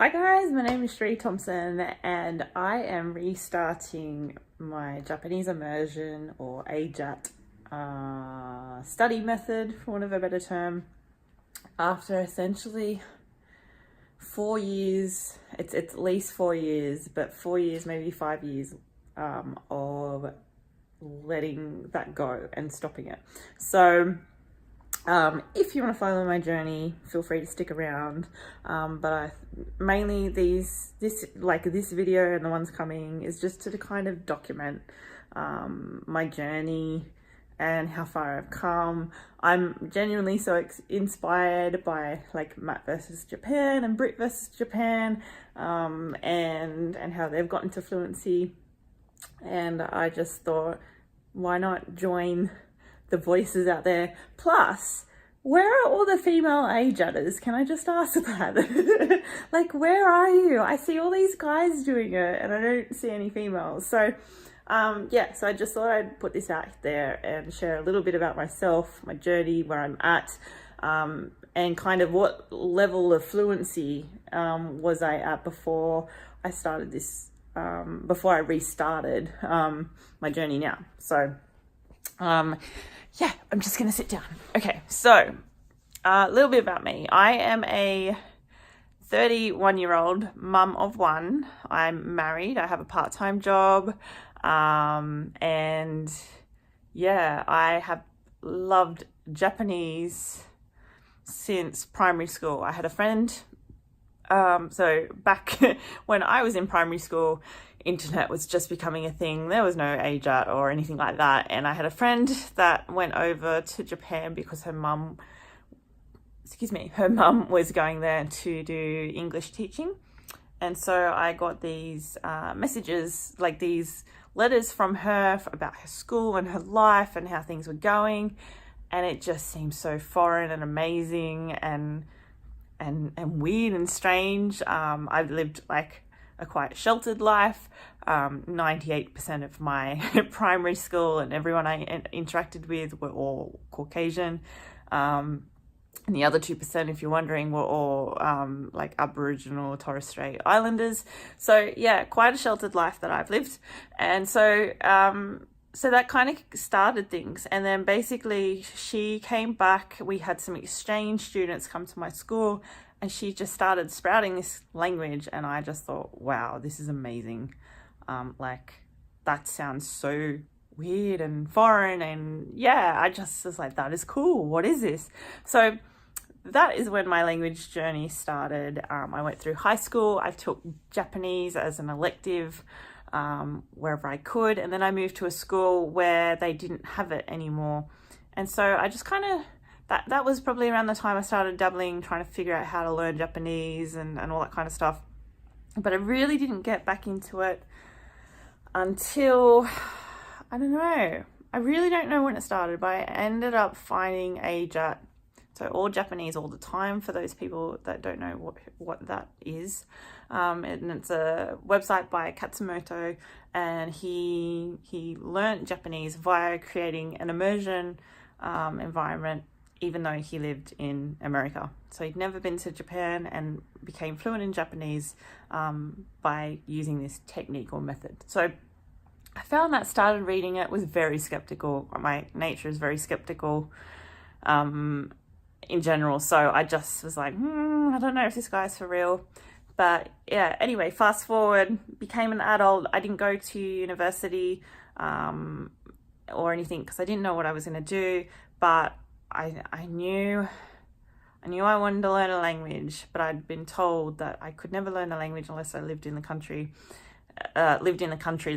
Hi guys, my name is Sheree Thompson and I am restarting my Japanese immersion or AJJATT study method, for want of a better term, after essentially 4 years. It's at least 4 years, but 4 years, maybe 5 years of letting that go and stopping it. So if you want to follow my journey, feel free to stick around. But mainly this video and the ones coming is just to kind of document my journey and how far I've come. I'm genuinely so inspired by like Matt versus Japan and Brit versus Japan, and how they've gotten to fluency. And I just thought, why not join the voices out there? Plus, where are all the female AJJATTers? Can I just ask that? Like, where are you? I see all these guys doing it and I don't see any females. So yeah, so I just thought I'd put this out there and share a little bit about myself, my journey, where I'm at, and kind of what level of fluency was I at before I started this, before I restarted my journey now. So yeah, I'm just gonna sit down. Okay, so a little bit about me. I am a 31-year-old mum of one. I'm married. I have a part-time job, and yeah, I have loved Japanese since primary school. I had a friend, so back when I was in primary school, internet was just becoming a thing. There was no AJJATT or anything like that, and I had a friend that went over to Japan because her mum was going there to do English teaching. And so I got these messages, like these letters from her about her school and her life and how things were going, and it just seemed so foreign and amazing and weird and strange. I've lived like a quite sheltered life. 98% of my primary school and everyone I interacted with were all Caucasian. And the other 2%, if you're wondering, were all like Aboriginal Torres Strait Islanders. So yeah, quite a sheltered life that I've lived. And so so that kind of started things. And then basically she came back. We had some exchange students come to my school, and she just started sprouting this language, and I just thought, wow, this is amazing. Like, that sounds so weird and foreign, and yeah, I just was like, that is cool. What is this? So that is when my language journey started. I went through high school. I took Japanese as an elective wherever I could, and then I moved to a school where they didn't have it anymore. And so I just kind of, that was probably around the time I started dabbling, trying to figure out how to learn Japanese and all that kind of stuff. But I really didn't get back into it until, I don't know, I really don't know when it started, but I ended up finding AJJATT. So all Japanese all the time, for those people that don't know what that is. And it's a website by Katsumoto, and he learnt Japanese via creating an immersion environment, even though he lived in America. So he'd never been to Japan and became fluent in Japanese by using this technique or method. So I found that, started reading it, was very skeptical. My nature is very skeptical in general. So I just was like, I don't know if this guy's for real. But yeah, anyway, fast forward, became an adult. I didn't go to university or anything because I didn't know what I was going to do, but I knew I wanted to learn a language, but I'd been told that I could never learn a language unless I lived in the country that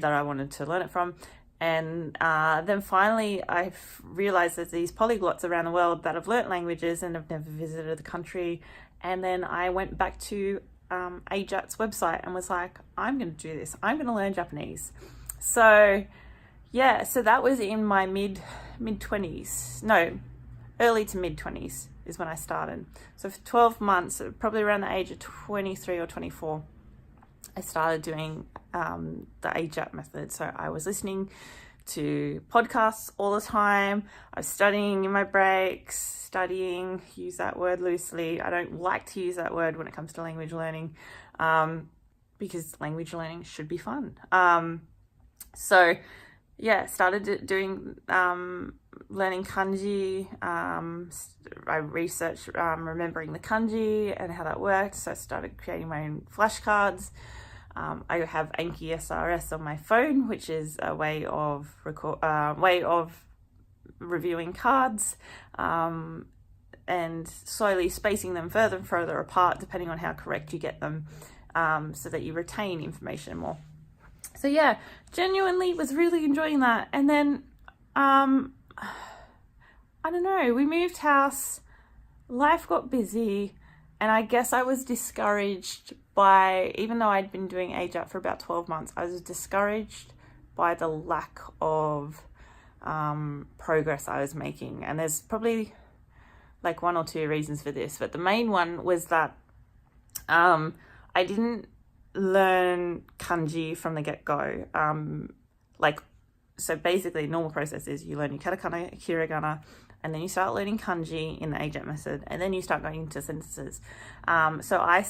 I wanted to learn it from. And then finally I realized there's these polyglots around the world that have learnt languages and have never visited the country. And then I went back to AJJATT's website and was like, I'm going to do this. I'm going to learn Japanese. So yeah, so that was in my mid-20s. No, early to mid-20s is when I started. So for 12 months, probably around the age of 23 or 24, I started doing the AJJATT method. So I was listening to podcasts all the time. I was studying in my breaks, studying, use that word loosely. I don't like to use that word when it comes to language learning, because language learning should be fun. So yeah, started doing learning kanji. I researched remembering the kanji and how that worked. So I started creating my own flashcards. I have Anki SRS on my phone, which is a way of reviewing cards, and slowly spacing them further and further apart, depending on how correct you get them, so that you retain information more. So yeah, genuinely was really enjoying that. And then, I don't know, we moved house, life got busy, and I guess I was discouraged by, even though I'd been doing AJJATT for about 12 months, I was discouraged by the lack of progress I was making. And there's probably like one or two reasons for this, but the main one was that I didn't learn kanji from the get-go. So basically, normal process is you learn your katakana, hiragana, and then you start learning kanji in the AJJATT method, and then you start going into sentences. So I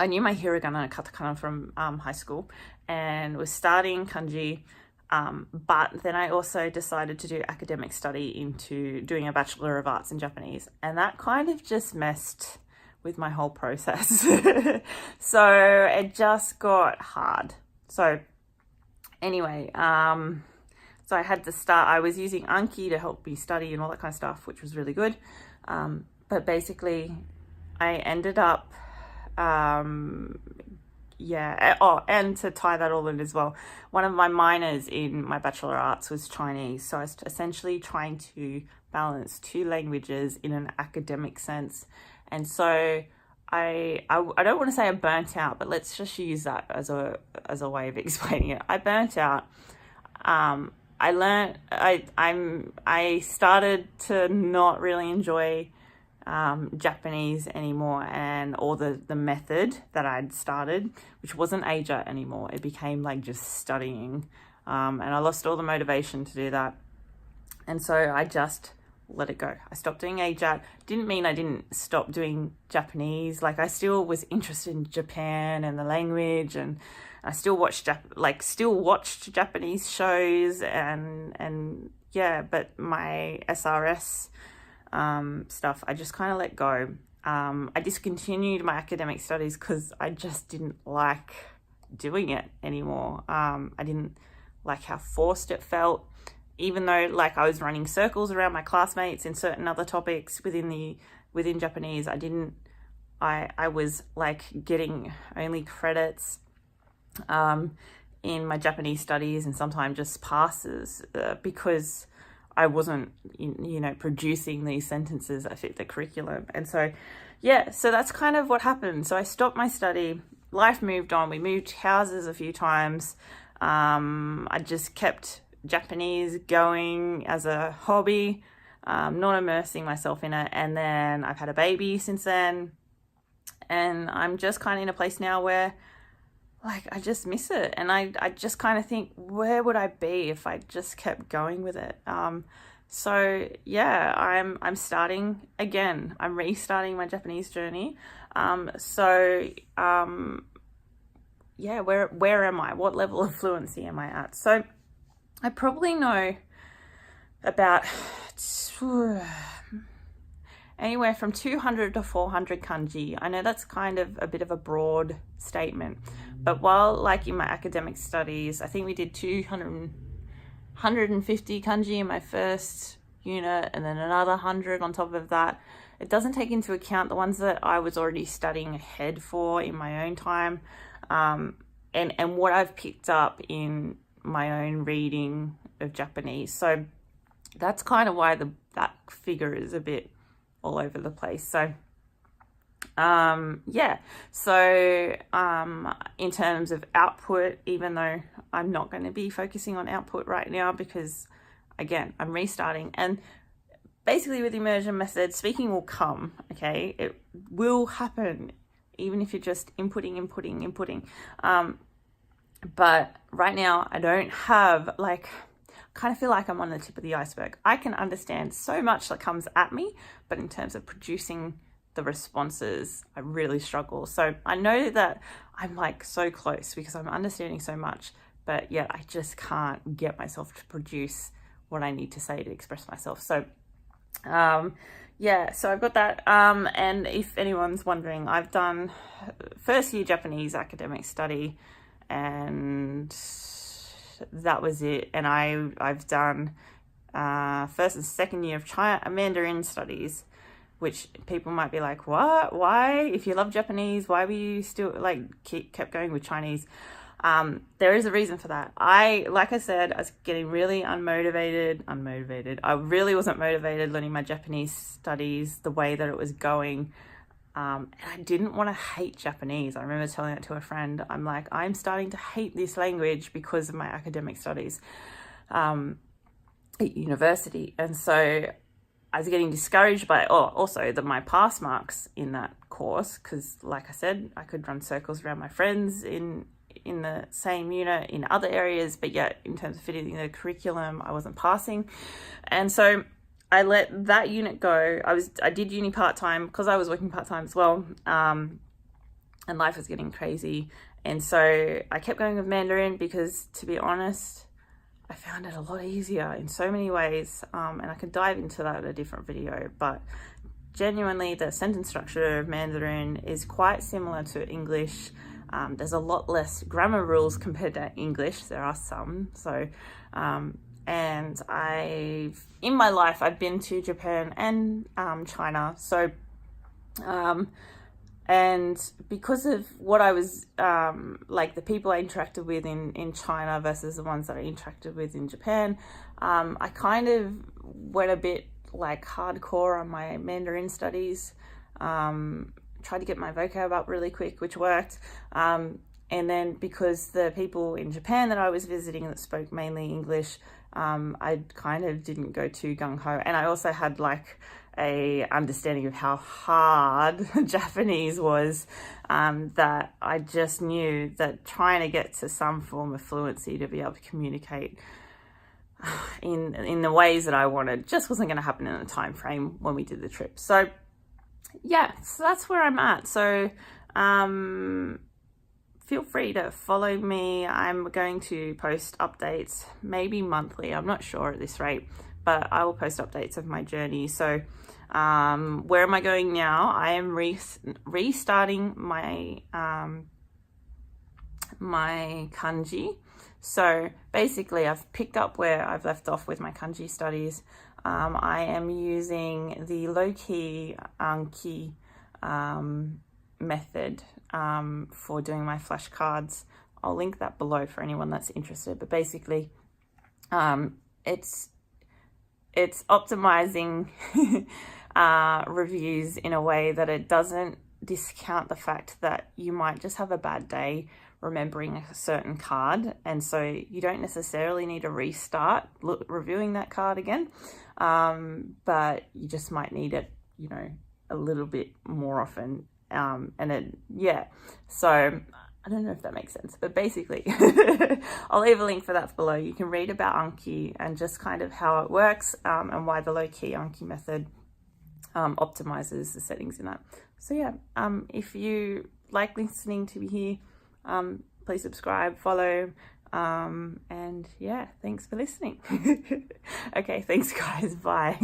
knew my hiragana and katakana from high school, and was studying kanji, but then I also decided to do academic study into doing a Bachelor of Arts in Japanese, and that kind of just messed with my whole process. So it just got hard. So anyway, so I had to start, I was using Anki to help me study and all that kind of stuff, which was really good. But basically I ended up, and to tie that all in as well, one of my minors in my Bachelor of Arts was Chinese. So I was essentially trying to balance two languages in an academic sense. And so I don't want to say I burnt out, but let's just use that as a way of explaining it. I burnt out. I started to not really enjoy Japanese anymore, or the method that I'd started, which wasn't AJJATT anymore. It became like just studying, and I lost all the motivation to do that. And so I just let it go. I stopped doing AJJATT. Didn't mean I didn't stop doing Japanese. Like, I still was interested in Japan and the language, and I still watched Japanese shows, and yeah, but my SRS stuff, I just kind of let go. I discontinued my academic studies because I just didn't like doing it anymore. I didn't like how forced it felt. Even though like I was running circles around my classmates in certain other topics within Japanese, I was like getting only credits in my Japanese studies, and sometimes just passes, because I wasn't, producing these sentences that fit the curriculum. And so, yeah, so that's kind of what happened. So I stopped my study, life moved on, we moved houses a few times. I just kept Japanese going as a hobby, not immersing myself in it. And then I've had a baby since then, and I'm just kind of in a place now where like I just miss it, and I just kind of think, where would I be if I just kept going with it? So yeah, I'm starting again. I'm restarting my Japanese journey. Yeah, where am I? What level of fluency am I at? So I probably know about anywhere from 200 to 400 kanji. I know that's kind of a bit of a broad statement, but while like in my academic studies, I think we did 150 kanji in my first unit, and then another 100 on top of that. It doesn't take into account the ones that I was already studying ahead for in my own time, and what I've picked up in my own reading of Japanese. So that's kind of why that figure is a bit all over the place. So yeah, so in terms of output, even though I'm not going to be focusing on output right now, because again, I'm restarting, and basically with the immersion method, speaking will come, okay? It will happen, even if you're just inputting. But right now I don't have, like, kind of feel like I'm on the tip of the iceberg. I can understand so much that comes at me, but in terms of producing the responses, I really struggle. So I know that I'm like so close because I'm understanding so much, but yet I just can't get myself to produce what I need to say to express myself. So yeah, so I've got that. And if anyone's wondering, I've done first year Japanese academic study, and that was it. And I've done first and second year of China Mandarin studies, which people might be like, what? Why? If you love Japanese, why were you still like kept going with Chinese? There is a reason for that. Like I said, I was getting really unmotivated. I really wasn't motivated learning my Japanese studies the way that it was going. And I didn't want to hate Japanese. I remember telling that to a friend. I'm like, I'm starting to hate this language because of my academic studies at university. And so I was getting discouraged by also my pass marks in that course, because like I said, I could run circles around my friends in the same unit in other areas, but yet in terms of fitting the curriculum, I wasn't passing. And so I let that unit go. I did uni part-time because I was working part-time as well, and life was getting crazy. And so I kept going with Mandarin because, to be honest, I found it a lot easier in so many ways, and I could dive into that in a different video. But genuinely, the sentence structure of Mandarin is quite similar to English. There's a lot less grammar rules compared to English. There are some. So, and in my life, I've been to Japan and China. So, and because of what I was, like the people I interacted with in China versus the ones that I interacted with in Japan, I kind of went a bit like hardcore on my Mandarin studies. Tried to get my vocab up really quick, which worked. And then because the people in Japan that I was visiting that spoke mainly English, I kind of didn't go too gung-ho. And I also had like a understanding of how hard Japanese was, that I just knew that trying to get to some form of fluency to be able to communicate in the ways that I wanted just wasn't going to happen in the time frame when we did the trip. So yeah, so that's where I'm at. So feel free to follow me. I'm going to post updates maybe monthly. I'm not sure at this rate, but I will post updates of my journey. So where am I going now? I am restarting my my kanji. So basically I've picked up where I've left off with my kanji studies. I am using the low-key Anki method for doing my flashcards. I'll link that below for anyone that's interested. But basically, it's optimizing reviews in a way that it doesn't discount the fact that you might just have a bad day remembering a certain card, and so you don't necessarily need to restart reviewing that card again, but you just might need it, you know, a little bit more often, so I don't know if that makes sense, but basically I'll leave a link for that below. You can read about Anki and just kind of how it works, and why the low-key Anki method optimizes the settings in that. So yeah, if you like listening to me here, please subscribe, follow, and yeah, thanks for listening. Okay, thanks guys, bye.